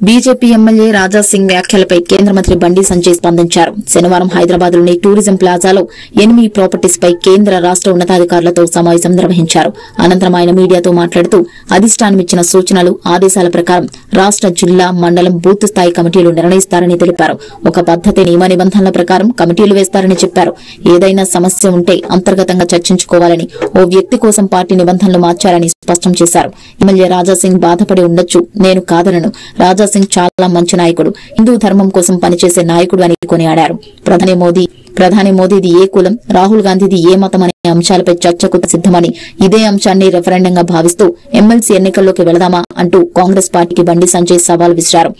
BJP MLA Raja Singh వ్యాఖ్యలపై కేంద్ర మంత్రి బండి సంజయ్ స్పందించారు. శనివారం హైదరాబాద్లోని టూరిజం ప్లాజాలో ఎనిమి ప్రాపర్టీస్ పై కేంద్ర రాష్ట ఉన్నతాధికారులతో సమావేశం నిర్వహించారు. అనంతరం ఆయన మీడియాతో మాట్లాడుతూ అధిష్టానమిచ్చిన సూచనలు, ఆదేశాల ప్రకారం రాష్ట, జిల్లా, మండలం, బూత్ స్థాయి కమిటీలు నిర్ణయిస్తారని తెలిపారు. ఒక పద్దతి, నియమ నిబంధనల ప్రకారం కమిటీలు వేస్తారని చెప్పారు. ఏదైనా సమస్య ఉంటే అంతర్గతంగా చర్చించుకోవాలని, ఓ వ్యక్తి కోసం పార్టీ నిబంధనలు మార్చారని స్పష్టం చేశారు. ఎమ్మెల్యే రాజాసింగ్ బాధపడి ఉండొచ్చు, నేను కాదనను. రాజాసింగ్ చాలా మంచి నాయకుడు, హిందూ ధర్మం కోసం పనిచేసే నాయకుడు అని కొనియాడారు. ప్రధాని మోదీది ఏ కులం, రాహుల్ గాంధీది ఏ మతం అనే అంశాలపై చర్చకు సిద్దమని, ఇదే అంశాన్ని రెఫరెండంగా భావిస్తూ ఎమ్మెల్సీ ఎన్నికల్లోకి వెళదామా అంటూ కాంగ్రెస్ పార్టీకి బండి సంజయ్ సవాల్ విసిరారు.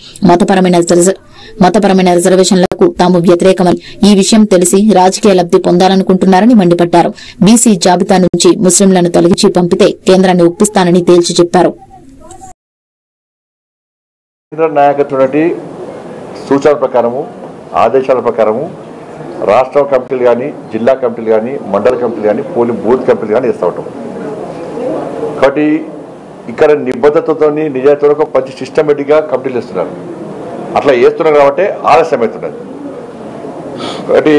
మతపరమైన రిజర్వేషన్లకు తాము వ్యతిరేకమని, ఈ విషయం తెలిసి రాజకీయ లబ్ది పొందాలనుకుంటున్నారని మండిపడ్డారు. బీసీ జాబితా నుంచి ముస్లింలను తొలగించి పంపితే కేంద్రాన్ని ఒప్పిస్తానని తేల్చి చెప్పారు. నాయకత్వం సూచనల ప్రకారము, ఆదేశాల ప్రకారము రాష్ట్ర కమిటీలు కానీ, జిల్లా కమిటీలు కానీ, మండల కమిటీలు కానీ, పోలింగ్ బూత్ కమిటీలు కానీ వేస్తూ ఉంటాం. కాబట్టి ఇక్కడ నిబద్ధతతో, నిజాయితీతో మంచి సిస్టమేటిక్గా కమిటీలు వేస్తున్నారు. అట్లా వేస్తున్నారు కాబట్టి ఆలస్యం అవుతున్నది. కాబట్టి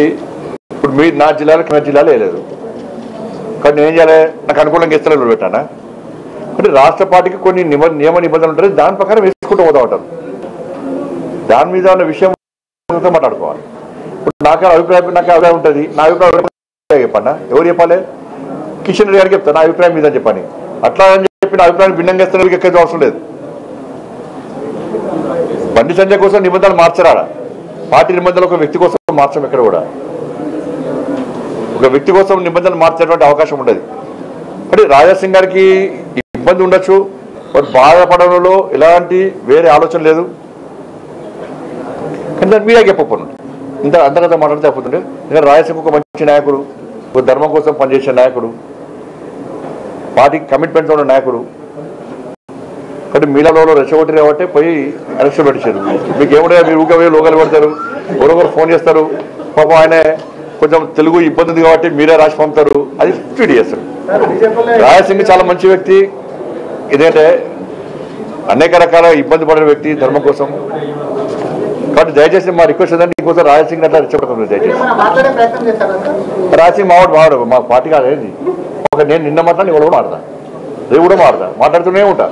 ఇప్పుడు మీ నా జిల్లాలో వేయలేదు. కాబట్టి నేను ఏం చేయాలి? నాకు అనుకూలంగా ఇస్తాను పెట్టానా? అంటే రాష్ట్ర పార్టీకి కొన్ని నియమ నిబంధనలు ఉంటాయి, దాని ప్రకారం వేసుకుంటూ పోతా ఉంటారు. దాని మీద ఉన్న విషయం మాట్లాడుకోవాలి. ఇప్పుడు నాకు అభిప్రాయం ఉంటుంది. నా అభిప్రాయం చెప్పన్నా, ఎవరు చెప్పాలి? కిషన్ రెడ్డి గారికి చెప్తాను నా అభిప్రాయం మీద చెప్పని. అట్లా అని చెప్పి నా అభిప్రాయం భిన్నంగా ఇస్తాను, ఎక్కడికి అవసరం లేదు. బండి సంజయ్ కోసం నిబంధనలు మార్చరాడా? పార్టీ నిబంధనలు ఒక వ్యక్తి కోసం మార్చడం ఎక్కడ కూడా. ఒక వ్యక్తి కోసం నిబంధనలు మార్చేటువంటి అవకాశం ఉండదు. అంటే రాజాసింగ్ గారికి ఇబ్బంది ఉండొచ్చు, వారు బాధపడంలో ఎలాంటి వేరే ఆలోచన లేదు. కానీ దాన్ని మీడియా చెప్పకపోను, ఇంత అంతర్గత మాట్లాడితే అయిపోతుండే. ఎందుకంటే రాజాసింగ్ ఒక మంచి నాయకుడు, ఒక ధర్మం కోసం పనిచేసే నాయకుడు, పార్టీకి కమిట్మెంట్స్ ఉన్న నాయకుడు. కాబట్టి మీడియాలో రెచ్చగొట్టిన కాబట్టి పోయి ఎలక్షన్ పెట్టించారు. మీకు ఏముంటే మీరు ఊకే లోకల్ పెడతారు, ఎవరొకరు ఫోన్ చేస్తారు. పాపం ఆయన కొంచెం తెలుగు ఇబ్బంది ఉంది కాబట్టి మీరే రాసి పంపుతారు, అది ఫీడ్ చేస్తారు. రాజాసింగ్ చాలా మంచి వ్యక్తి. ఇదేంటే అనేక రకాల ఇబ్బంది పడిన వ్యక్తి ధర్మం కోసం. కాబట్టి దయచేసి మా రిక్వెస్ట్ ఏంటంటే ఇంకోసారి రాజాసింగ్ అట్లా రెచ్చగొట్టదు. దయచేసి రాజాసింగ్ మావాడు మా పార్టీ కాదేంది. నేను నిన్న మాట్లాడి ఇవాళ కూడా మాట్లాడతా, రేపు కూడా మాట్లాడుతూనే ఉంటా.